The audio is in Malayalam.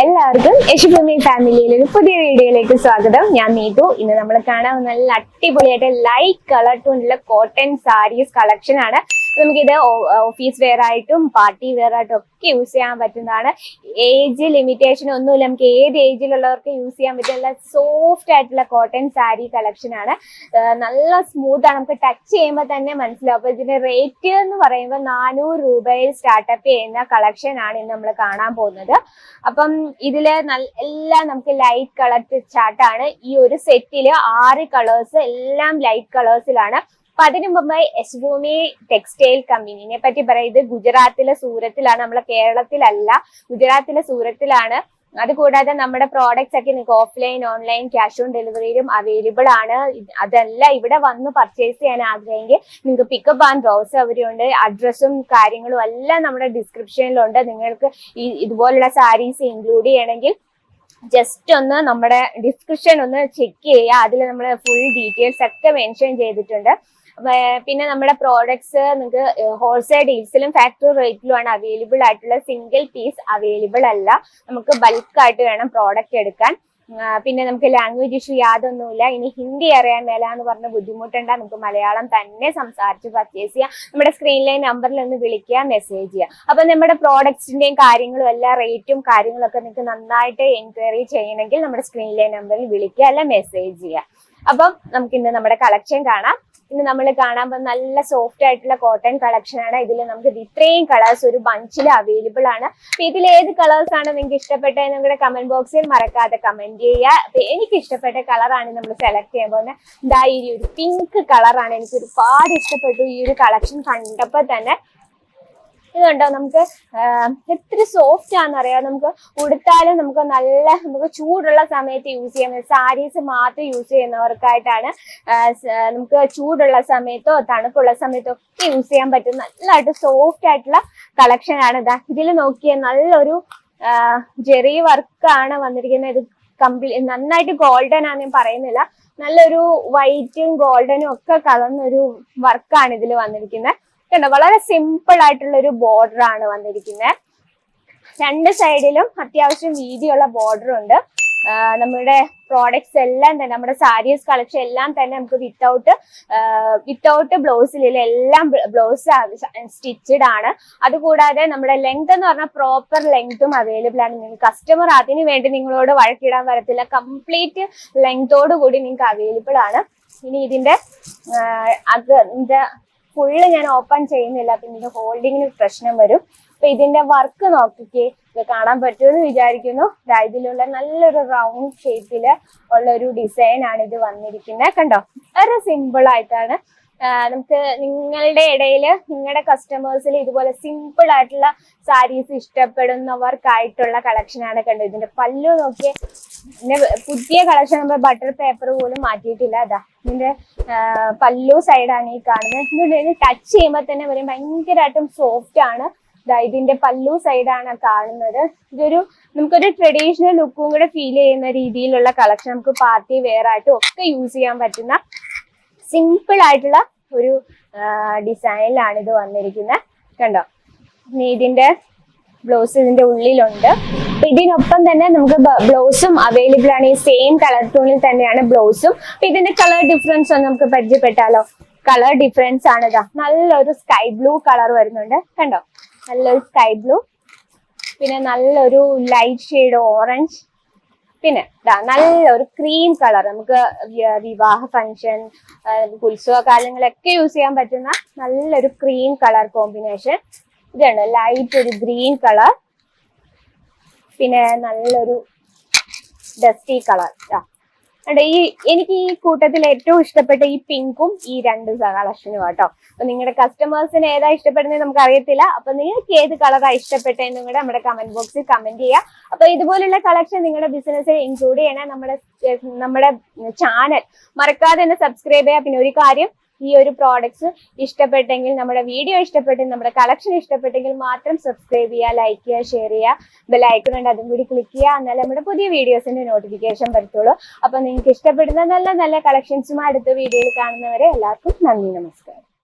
എല്ലാവർക്കും യശുഭൂമി ഫാമിലിയിലെ ഒരു പുതിയ വീഡിയോയിലേക്ക് സ്വാഗതം. ഞാൻ നീതു. ഇന്ന് നമ്മൾ കാണാൻ നല്ല അടിപൊളിയായിട്ട് ലൈറ്റ് കളർ ടോണിലുള്ള കോട്ടൺ സാരീസ് കളക്ഷൻ ആണ്. നമുക്കിത് ഓഫീസ് വെയർ ആയിട്ടും പാർട്ടി വെയർ ആയിട്ടും ഒക്കെ യൂസ് ചെയ്യാൻ പറ്റുന്നതാണ്. ഏജ് ലിമിറ്റേഷൻ ഒന്നുമില്ല, നമുക്ക് ഏത് ഏജിലുള്ളവർക്ക് യൂസ് ചെയ്യാൻ പറ്റുന്ന സോഫ്റ്റ് ആയിട്ടുള്ള കോട്ടൺ സാരി കളക്ഷൻ ആണ്. നല്ല സ്മൂത്ത് ആണ്, നമുക്ക് ടച്ച് ചെയ്യുമ്പോൾ തന്നെ മനസ്സിലാവും. അപ്പൊ ഇതിന്റെ റേറ്റ് എന്ന് പറയുമ്പോൾ 400 രൂപയിൽ സ്റ്റാർട്ടപ്പ് ചെയ്യുന്ന കളക്ഷൻ ആണ് ഇന്ന് നമ്മൾ കാണാൻ പോകുന്നത്. അപ്പം ഇതില് എല്ലാം നമുക്ക് ലൈറ്റ് കളർ ചാർട്ടാണ്. ഈ ഒരു സെറ്റില് 6 കളേഴ്സ് എല്ലാം ലൈറ്റ് കളേഴ്സിലാണ്. അപ്പൊ അതിനു മുമ്പ് യശുഭൂമി ടെക്സ്റ്റൈൽ കമ്പനിനെ പറ്റി പറയാം. ഇത് ഗുജറാത്തിലെ സൂറത്തിലാണ്, നമ്മളെ കേരളത്തിലല്ല, ഗുജറാത്തിലെ സൂറത്തിലാണ്. അതുകൂടാതെ നമ്മുടെ പ്രോഡക്ട്സ് ഒക്കെ നിങ്ങൾക്ക് ഓഫ്ലൈൻ ഓൺലൈൻ ക്യാഷ് ഓൺ ഡെലിവറിയിലും അവൈലബിൾ ആണ്. അതല്ല ഇവിടെ വന്ന് പർച്ചേസ് ചെയ്യാൻ ആഗ്രഹമെങ്കിൽ നിങ്ങൾക്ക് പിക്കപ്പ് ആൻഡ് ഡ്രോപ്പ് സൗകര്യമുണ്ട്. അഡ്രസ്സും കാര്യങ്ങളും എല്ലാം നമ്മുടെ ഡിസ്ക്രിപ്ഷനിലുണ്ട്. നിങ്ങൾക്ക് ഇതുപോലുള്ള സാരീസ് ഇൻക്ലൂഡ് ചെയ്യണമെങ്കിൽ ജസ്റ്റ് ഒന്ന് നമ്മുടെ ഡിസ്ക്രിപ്ഷൻ ഒന്ന് ചെക്ക് ചെയ്യുക. അതിൽ നമ്മൾ ഫുൾ ഡീറ്റെയിൽസ് ഒക്കെ മെൻഷൻ ചെയ്തിട്ടുണ്ട്. പിന്നെ നമ്മുടെ പ്രോഡക്ട്സ് നിങ്ങൾക്ക് ഹോൾസെയിൽ ഡീൽസിലും ഫാക്ടറി റേറ്റിലുമാണ് അവൈലബിൾ ആയിട്ടുള്ള. സിംഗിൾ പീസ് അവൈലബിൾ അല്ല, നമുക്ക് ബൾക്കായിട്ട് വേണം പ്രോഡക്റ്റ് എടുക്കാൻ. പിന്നെ നമുക്ക് ലാംഗ്വേജ് ഇഷ്യൂ യാതൊന്നുമില്ല. ഇനി ഹിന്ദി അറിയാൻ മേല എന്ന് പറഞ്ഞ ബുദ്ധിമുട്ടുണ്ട, നമുക്ക് മലയാളം തന്നെ സംസാരിച്ച് പർച്ചേസ് ചെയ്യാം. നമ്മുടെ സ്ക്രീനിലെ നമ്പറിൽ ഒന്ന് വിളിക്കുക, മെസ്സേജ് ചെയ്യുക. അപ്പൊ നമ്മുടെ പ്രോഡക്ട്സിന്റെയും കാര്യങ്ങളും എല്ലാ റേറ്റും കാര്യങ്ങളൊക്കെ നിങ്ങൾക്ക് നന്നായിട്ട് എൻക്വയറി ചെയ്യണമെങ്കിൽ നമ്മുടെ സ്ക്രീനിലെ നമ്പറിൽ വിളിക്കുക, അല്ല മെസ്സേജ് ചെയ്യുക. അപ്പം നമുക്ക് ഇന്ന് നമ്മുടെ കളക്ഷൻ കാണാം. ഇന്ന് നമ്മൾ കാണാൻ പോകുന്ന നല്ല സോഫ്റ്റ് ആയിട്ടുള്ള കോട്ടൺ കളക്ഷൻ ആണ്. ഇതിൽ നമുക്ക് ഇത്രയും കളേഴ്സ് ഒരു ബഞ്ചിൽ അവൈലബിൾ ആണ്. അപ്പൊ ഇതിൽ ഏത് കളേഴ്സ് ആണ് നിങ്ങൾക്ക് ഇഷ്ടപ്പെട്ടത് നിങ്ങളുടെ കമന്റ് ബോക്സിൽ മറക്കാതെ കമന്റ് ചെയ്യുക. അപ്പൊ എനിക്ക് ഇഷ്ടപ്പെട്ട കളറാണ് നമ്മൾ സെലക്ട് ചെയ്യാൻ പോകുന്നത്. എന്താ ഈ ഒരു പിങ്ക് കളറാണ് എനിക്ക് ഒരുപാട് ഇഷ്ടപ്പെട്ടു. ഈ ഒരു കളക്ഷൻ കണ്ടപ്പോൾ തന്നെ ഇതുണ്ടോ, നമുക്ക് എത്ര സോഫ്റ്റ് ആണെന്നറിയാം. നമുക്ക് ഉടുത്താലും നമുക്ക് ചൂടുള്ള സമയത്ത് യൂസ് ചെയ്യാൻ, സാരീസ് മാത്രം യൂസ് ചെയ്യുന്നവർക്കായിട്ടാണ്. നമുക്ക് ചൂടുള്ള സമയത്തോ തണുപ്പുള്ള സമയത്തോ ഒക്കെ യൂസ് ചെയ്യാൻ പറ്റും. നല്ലതായിട്ട് സോഫ്റ്റ് ആയിട്ടുള്ള കളക്ഷൻ ആണ്. ഇതാ ഇതിൽ നോക്കിയ നല്ലൊരു ജെറി വർക്കാണ് വന്നിരിക്കുന്നത്. ഇത് നന്നായിട്ട് ഗോൾഡൻ ആണെന്ന് ഞാൻ പറയുന്നില്ല, നല്ലൊരു വൈറ്റും ഗോൾഡനും ഒക്കെ കലർന്നൊരു വർക്കാണ് ഇതിൽ വന്നിരിക്കുന്നത്. കണ്ടോ, വളരെ സിമ്പിൾ ആയിട്ടുള്ള ഒരു ബോർഡർ ആണ് വന്നിരിക്കുന്നത്. രണ്ട് സൈഡിലും അത്യാവശ്യം വീതിയുള്ള ബോർഡർ ഉണ്ട്. നമ്മുടെ പ്രോഡക്ട്സ് എല്ലാം തന്നെ, നമ്മുടെ സാരീസ് കളക്ഷൻ എല്ലാം തന്നെ നമുക്ക് വിത്തൗട്ട് ബ്ലൗസിലില്ല, എല്ലാം ബ്ലൗസ് സ്റ്റിച്ചഡ് ആണ്. അതുകൂടാതെ നമ്മുടെ ലെങ്ത് എന്ന് പറഞ്ഞാൽ പ്രോപ്പർ ലെങ്തും അവൈലബിൾ ആണ്. നിങ്ങൾക്ക് കസ്റ്റമർ അതിന് വേണ്ടി നിങ്ങളോട് വഴക്കിടാൻ വരത്തില്ല, കംപ്ലീറ്റ് ലെങ്തോട് കൂടി നിങ്ങൾക്ക് അവൈലബിൾ ആണ്. ഇനി ഇതിന്റെ ഫുള്ള് ഞാൻ ഓപ്പൺ ചെയ്യുന്നില്ല, പിന്നെ ഇതിന്റെ ഹോൾഡിങ്ങിന് പ്രശ്നം വരും. അപ്പൊ ഇതിന്റെ വർക്ക് നോക്കിക്കേ, ഇത് കാണാൻ പറ്റുമെന്ന് വിചാരിക്കുന്നു. ഇതിലുള്ള നല്ലൊരു റൗണ്ട് ഷേപ്പില് ഉള്ള ഒരു ഡിസൈൻ ആണ് ഇത് വന്നിരിക്കുന്നത്. കണ്ടോ, വളരെ സിമ്പിൾ ആയിട്ടാണ്. നമുക്ക് നിങ്ങളുടെ ഇടയിൽ നിങ്ങളുടെ കസ്റ്റമേഴ്സിൽ ഇതുപോലെ സിമ്പിൾ ആയിട്ടുള്ള സാരീസ് ഇഷ്ടപ്പെടുന്നവർക്കായിട്ടുള്ള കളക്ഷൻ ആണ്. കണ്ടോ, ഇതിന്റെ പല്ലു നോക്കിയേ, പിന്നെ പുതിയ കളക്ഷൻ നമ്മൾ ബട്ടർ പേപ്പർ പോലും മാറ്റിയിട്ടില്ല. അതാ ഇതിന്റെ പല്ലു സൈഡാണ് ഈ കാണുന്നത്. ടച്ച് ചെയ്യുമ്പോൾ തന്നെ വരും, ഭയങ്കരമായിട്ടും സോഫ്റ്റ് ആണ്. ഇതിന്റെ പല്ലു സൈഡാണ് കാണുന്നത്. നമുക്കൊരു ട്രഡീഷണൽ ലുക്കും കൂടെ ഫീൽ ചെയ്യുന്ന രീതിയിലുള്ള കളക്ഷൻ, നമുക്ക് പാർട്ടി വെയർ ആയിട്ടും ഒക്കെ യൂസ് ചെയ്യാൻ പറ്റുന്ന സിമ്പിൾ ആയിട്ടുള്ള ഒരു ഡിസൈനിലാണ് ഇത് വന്നിരിക്കുന്നത്. കണ്ടോ, ഇതിന്റെ ബ്ലൗസ് ഇതിന്റെ ഉള്ളിലുണ്ട്. അപ്പൊ ഇതിനൊപ്പം തന്നെ നമുക്ക് ബ്ലൗസും അവൈലബിൾ ആണ്. ഈ സെയിം കളർ ടോണിൽ തന്നെയാണ് ബ്ലൗസും. അപ്പൊ ഇതിന്റെ കളർ ഡിഫറൻസ് ഒന്ന് നമുക്ക് പരിചയപ്പെട്ടാലോ. കളർ ഡിഫറൻസ് ആണ്. ഇതാ നല്ലൊരു സ്കൈ ബ്ലൂ കളർ വരുന്നുണ്ട്. കണ്ടോ, നല്ലൊരു സ്കൈ ബ്ലൂ, പിന്നെ നല്ലൊരു ലൈറ്റ് ഷെയ്ഡ് ഓറഞ്ച്, പിന്നെ നല്ലൊരു ക്രീം കളർ. നമുക്ക് വിവാഹ ഫംഗ്ഷൻ, ഉത്സവ കാലങ്ങളൊക്കെ യൂസ് ചെയ്യാൻ പറ്റുന്ന നല്ലൊരു ക്രീം കളർ കോമ്പിനേഷൻ. ഇതാണ് ലൈറ്റ് ഒരു ഗ്രീൻ കളർ, പിന്നെ നല്ലൊരു ഡസ്റ്റി കളർ. എനിക്ക് ഈ കൂട്ടത്തിൽ ഏറ്റവും ഇഷ്ടപ്പെട്ട ഈ പിങ്കും ഈ രണ്ട് കളക്ഷനും കേട്ടോ. അപ്പൊ നിങ്ങളുടെ കസ്റ്റമേഴ്സിന് ഏതാ ഇഷ്ടപ്പെടുന്നത് നമുക്ക് അറിയത്തില്ല. അപ്പൊ നിങ്ങൾക്ക് ഏത് കളറാണ് ഇഷ്ടപ്പെട്ടതെന്നും കൂടെ നമ്മുടെ കമന്റ് ബോക്സിൽ കമന്റ് ചെയ്യുക. അപ്പൊ ഇതുപോലുള്ള കളക്ഷൻ നിങ്ങളുടെ ബിസിനസ്സിൽ ഇൻക്ലൂഡ് ചെയ്യണേ. നമ്മുടെ ചാനൽ മറക്കാതെ തന്നെ സബ്സ്ക്രൈബ് ചെയ്യുക. പിന്നെ ഒരു കാര്യം, ഈ ഒരു പ്രോഡക്ട്സ് ഇഷ്ടപ്പെട്ടെങ്കിൽ, നമ്മുടെ വീഡിയോ ഇഷ്ടപ്പെട്ടെങ്കിൽ, നമ്മുടെ കളക്ഷൻ ഇഷ്ടപ്പെട്ടെങ്കിൽ മാത്രം സബ്സ്ക്രൈബ് ചെയ്യുക, ലൈക്ക് ചെയ്യുക, ഷെയർ ചെയ്യുക. ബെല്ലൈക്കൺ ഉണ്ട്, അതും കൂടി ക്ലിക്ക് ചെയ്യുക. എന്നാലും നമ്മുടെ പുതിയ വീഡിയോസിന്റെ നോട്ടിഫിക്കേഷൻ വരത്തുള്ളൂ. അപ്പൊ നിങ്ങൾക്ക് ഇഷ്ടപ്പെടുന്ന നല്ല നല്ല കളക്ഷൻസുമായി അടുത്ത വീഡിയോയിൽ കാണുന്നവരെ എല്ലാവർക്കും നന്ദി, നമസ്കാരം.